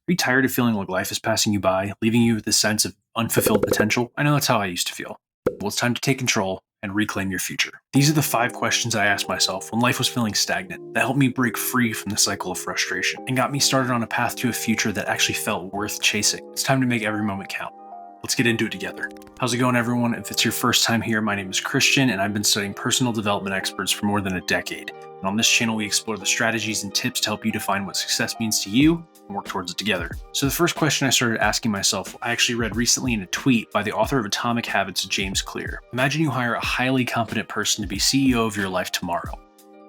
Are you tired of feeling like life is passing you by, leaving you with this sense of unfulfilled potential? I know that's how I used to feel. Well, it's time to take control and reclaim your future. These are the 5 questions I asked myself when life was feeling stagnant that helped me break free from the cycle of frustration and got me started on a path to a future that actually felt worth chasing. It's time to make every moment count. Let's get into it together. How's it going, everyone? If it's your first time here, my name is Christian, and I've been studying personal development experts for more than a decade. And on this channel, we explore the strategies and tips to help you define what success means to you and work towards it together. So the first question I started asking myself, I actually read recently in a tweet by the author of Atomic Habits, James Clear. Imagine you hire a highly competent person to be CEO of your life tomorrow.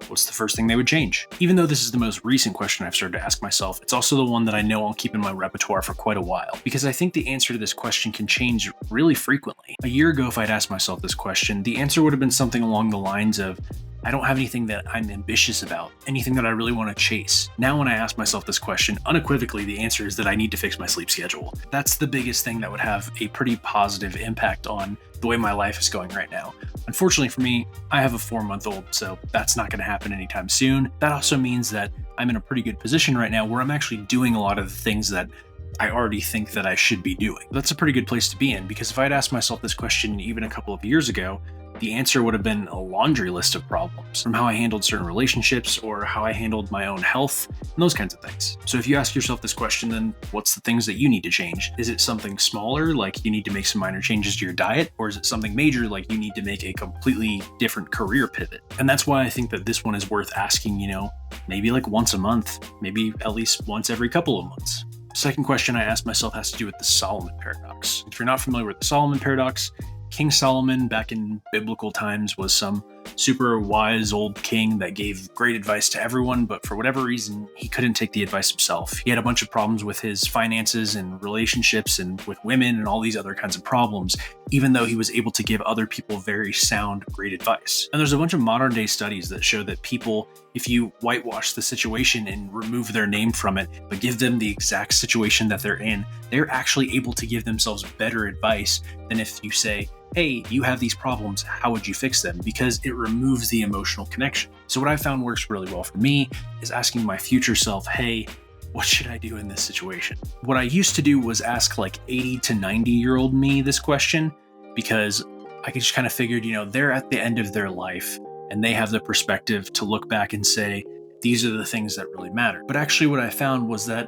What's the first thing they would change? Even though this is the most recent question I've started to ask myself, it's also the one that I know I'll keep in my repertoire for quite a while, because I think the answer to this question can change really frequently. A year ago, if I'd asked myself this question, the answer would have been something along the lines of, I don't have anything that I'm ambitious about, anything that I really want to chase. Now, when I ask myself this question, unequivocally, the answer is that I need to fix my sleep schedule. That's the biggest thing that would have a pretty positive impact on the way my life is going right now. Unfortunately for me, I have a 4-month-old, so that's not going to happen anytime soon. That also means that I'm in a pretty good position right now where I'm actually doing a lot of the things that I already think that I should be doing. That's a pretty good place to be in, because if I'd asked myself this question even a couple of years ago, the answer would have been a laundry list of problems, from how I handled certain relationships or how I handled my own health and those kinds of things. So if you ask yourself this question, then what's the things that you need to change? Is it something smaller, like you need to make some minor changes to your diet? Or is it something major, like you need to make a completely different career pivot? And that's why I think that this one is worth asking, maybe like once a month, maybe at least once every couple of months. Second question I asked myself has to do with the Solomon paradox. If you're not familiar with the Solomon paradox, King Solomon back in biblical times was some super wise old king that gave great advice to everyone, but for whatever reason, he couldn't take the advice himself. He had a bunch of problems with his finances and relationships and with women and all these other kinds of problems, even though he was able to give other people very sound, great advice. And there's a bunch of modern day studies that show that people, if you whitewash the situation and remove their name from it, but give them the exact situation that they're in, they're actually able to give themselves better advice than if you say, hey, you have these problems, how would you fix them? Because it removes the emotional connection. So what I found works really well for me is asking my future self, hey, what should I do in this situation? What I used to do was ask like 80 to 90-year-old me this question, because I just kind of figured, they're at the end of their life and they have the perspective to look back and say, these are the things that really matter. But actually what I found was that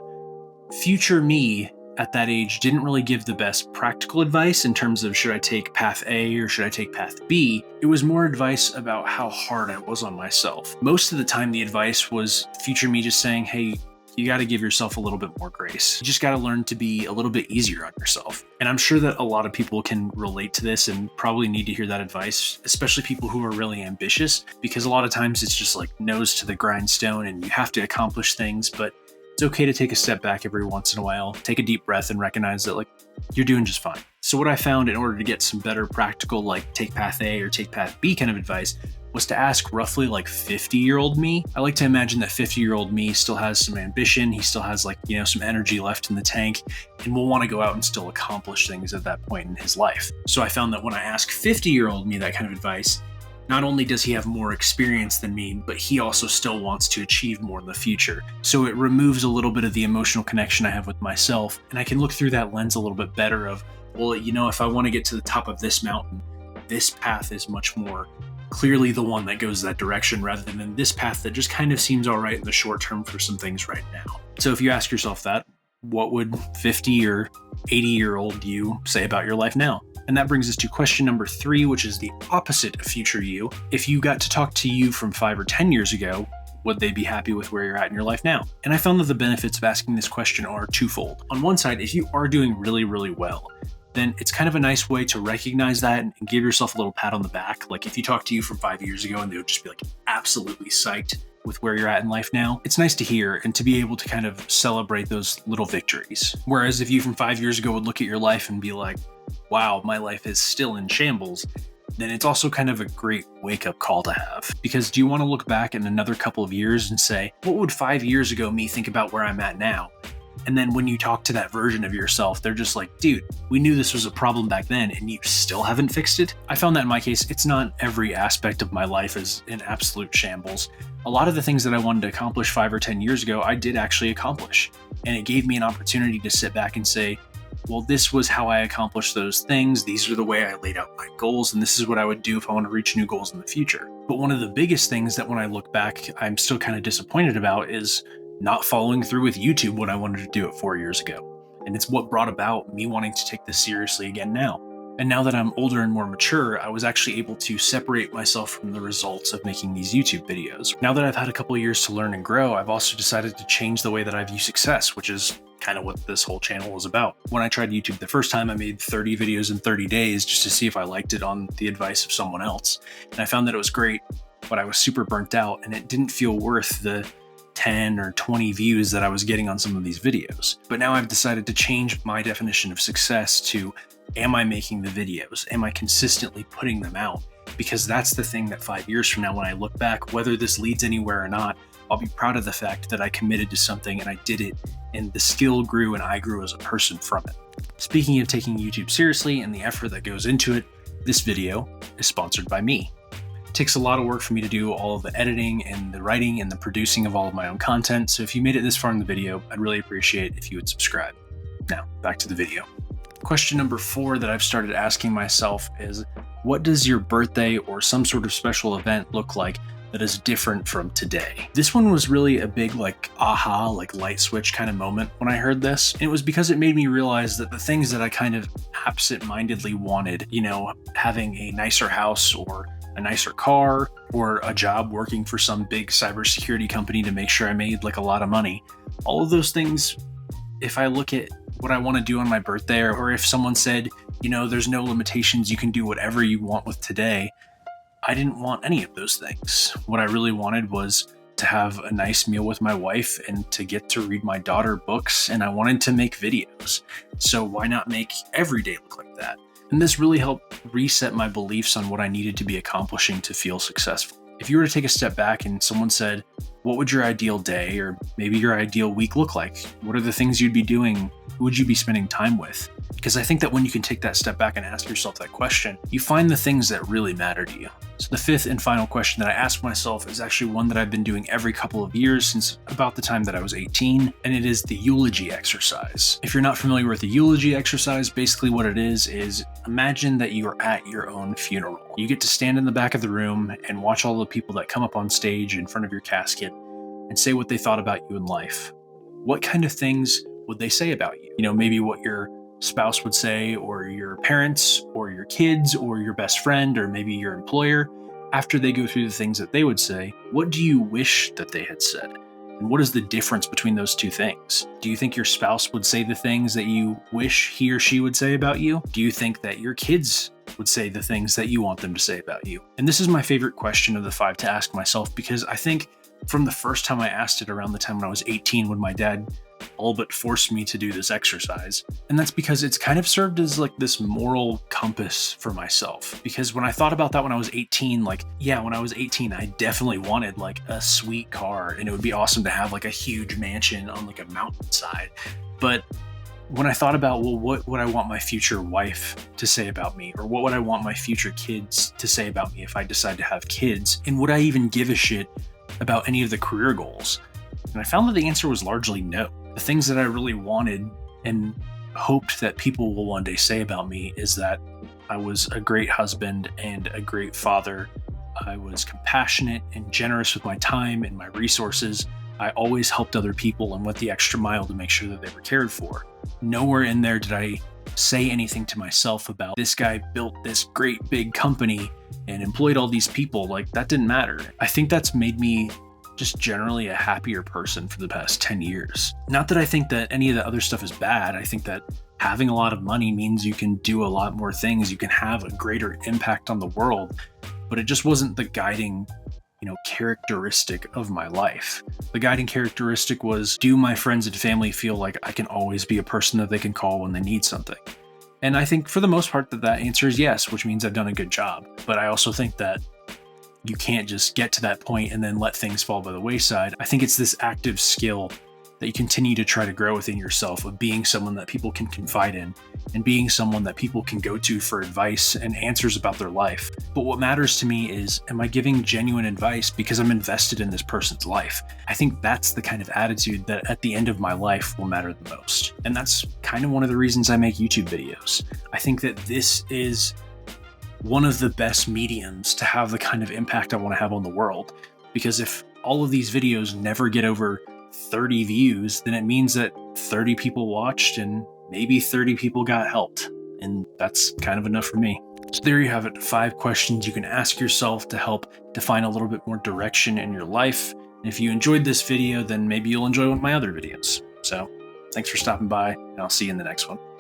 future me at that age didn't really give the best practical advice in terms of should I take path A or should I take path B. It was more advice about how hard I was on myself. Most of the time the advice was future me just saying, hey, you got to give yourself a little bit more grace. You just got to learn to be a little bit easier on yourself. And I'm sure that a lot of people can relate to this and probably need to hear that advice, especially people who are really ambitious, because a lot of times it's just like nose to the grindstone and you have to accomplish things, but it's okay to take a step back every once in a while, take a deep breath and recognize that you're doing just fine. So what I found in order to get some better practical, take path A or take path B kind of advice was to ask roughly 50-year-old me. I like to imagine that 50-year-old me still has some ambition. He still has some energy left in the tank and will want to go out and still accomplish things at that point in his life. So I found that when I ask 50-year-old me that kind of advice, not only does he have more experience than me, but he also still wants to achieve more in the future. So it removes a little bit of the emotional connection I have with myself, and I can look through that lens a little bit better of, well, if I want to get to the top of this mountain, this path is much more clearly the one that goes that direction rather than this path that just kind of seems all right in the short term for some things right now. So if you ask yourself that, what would 50 or 80-year-old you say about your life now? And that brings us to question number 3, which is the opposite of future you. If you got to talk to you from 5 or 10 years ago, would they be happy with where you're at in your life now? And I found that the benefits of asking this question are twofold. On one side, if you are doing really, really well, then it's kind of a nice way to recognize that and give yourself a little pat on the back. Like if you talk to you from 5 years ago and they would just be absolutely psyched with where you're at in life now, it's nice to hear and to be able to kind of celebrate those little victories. Whereas if you from 5 years ago would look at your life and be like, wow, my life is still in shambles, then it's also kind of a great wake-up call to have. Because do you want to look back in another couple of years and say, what would 5 years ago me think about where I'm at now? And then when you talk to that version of yourself, they're just like, dude, we knew this was a problem back then and you still haven't fixed it. I found that in my case, it's not every aspect of my life is in absolute shambles. A lot of the things that I wanted to accomplish 5 or 10 years ago, I did actually accomplish. And it gave me an opportunity to sit back and say, well, this was how I accomplished those things. These are the way I laid out my goals. And this is what I would do if I want to reach new goals in the future. But one of the biggest things that when I look back, I'm still kind of disappointed about is not following through with YouTube when I wanted to do it 4 years ago. And it's what brought about me wanting to take this seriously again now. And now that I'm older and more mature, I was actually able to separate myself from the results of making these YouTube videos. Now that I've had a couple of years to learn and grow, I've also decided to change the way that I view success, which is kind of what this whole channel is about. When I tried YouTube the first time, I made 30 videos in 30 days just to see if I liked it on the advice of someone else. And I found that it was great, but I was super burnt out and it didn't feel worth the 10 or 20 views that I was getting on some of these videos. But now I've decided to change my definition of success to, am I making the videos? Am I consistently putting them out? Because that's the thing that 5 years from now, when I look back, whether this leads anywhere or not, I'll be proud of the fact that I committed to something and I did it, and the skill grew and I grew as a person from it. Speaking of taking YouTube seriously and the effort that goes into it, this video is sponsored by me. It takes a lot of work for me to do all of the editing and the writing and the producing of all of my own content, so if you made it this far in the video, I'd really appreciate if you would subscribe. Now, back to the video. Question number 4 that I've started asking myself is, what does your birthday or some sort of special event look like that is different from today? This one was really a big aha, light switch kind of moment when I heard this. And it was because it made me realize that the things that I kind of absent-mindedly wanted, having a nicer house or a nicer car or a job working for some big cybersecurity company to make sure I made a lot of money. All of those things, if I look at what I want to do on my birthday, or if someone said, there's no limitations, you can do whatever you want with today, I didn't want any of those things. What I really wanted was to have a nice meal with my wife and to get to read my daughter books, and I wanted to make videos. So why not make every day look like that? And this really helped reset my beliefs on what I needed to be accomplishing to feel successful. If you were to take a step back and someone said, what would your ideal day or maybe your ideal week look like? What are the things you'd be doing? Who would you be spending time with? Because I think that when you can take that step back and ask yourself that question, you find the things that really matter to you. So the 5th and final question that I ask myself is actually one that I've been doing every couple of years since about the time that I was 18, and it is the Eulogy Exercise. If you're not familiar with the Eulogy Exercise, basically what it is imagine that you are at your own funeral. You get to stand in the back of the room and watch all the people that come up on stage in front of your casket and say what they thought about you in life. What kind of things would they say about you? Maybe what your spouse would say, or your parents, or your kids, or your best friend, or maybe your employer. After they go through the things that they would say, what do you wish that they had said? And what is the difference between those two things? Do you think your spouse would say the things that you wish he or she would say about you? Do you think that your kids would say the things that you want them to say about you? And this is my favorite question of the 5 to ask myself, because I think from the first time I asked it around the time when I was 18, when my dad all but forced me to do this exercise. And that's because it's kind of served as this moral compass for myself. Because when I thought about that when I was 18, when I was 18, I definitely wanted a sweet car, and it would be awesome to have a huge mansion on a mountainside. But when I thought about, what would I want my future wife to say about me? Or what would I want my future kids to say about me if I decide to have kids? And would I even give a shit about any of the career goals? And I found that the answer was largely no. The things that I really wanted and hoped that people will one day say about me is that I was a great husband and a great father. I was compassionate and generous with my time and my resources. I always helped other people and went the extra mile to make sure that they were cared for. Nowhere in there did I say anything to myself about, this guy built this great big company and employed all these people. That didn't matter. I think that's made me just generally a happier person for the past 10 years. Not that I think that any of the other stuff is bad. I think that having a lot of money means you can do a lot more things. You can have a greater impact on the world, but it just wasn't the guiding, characteristic of my life. The guiding characteristic was, do my friends and family feel like I can always be a person that they can call when they need something? And I think for the most part that answer is yes, which means I've done a good job. But I also think that you can't just get to that point and then let things fall by the wayside. I think it's this active skill that you continue to try to grow within yourself, of being someone that people can confide in and being someone that people can go to for advice and answers about their life. But what matters to me is, am I giving genuine advice because I'm invested in this person's life? I think that's the kind of attitude that at the end of my life will matter the most. And that's kind of one of the reasons I make YouTube videos. I think that this is one of the best mediums to have the kind of impact I want to have on the world. Because if all of these videos never get over 30 views, then it means that 30 people watched and maybe 30 people got helped. And that's kind of enough for me. So there you have it, 5 questions you can ask yourself to help define a little bit more direction in your life. And if you enjoyed this video, then maybe you'll enjoy one of my other videos. So thanks for stopping by, and I'll see you in the next one.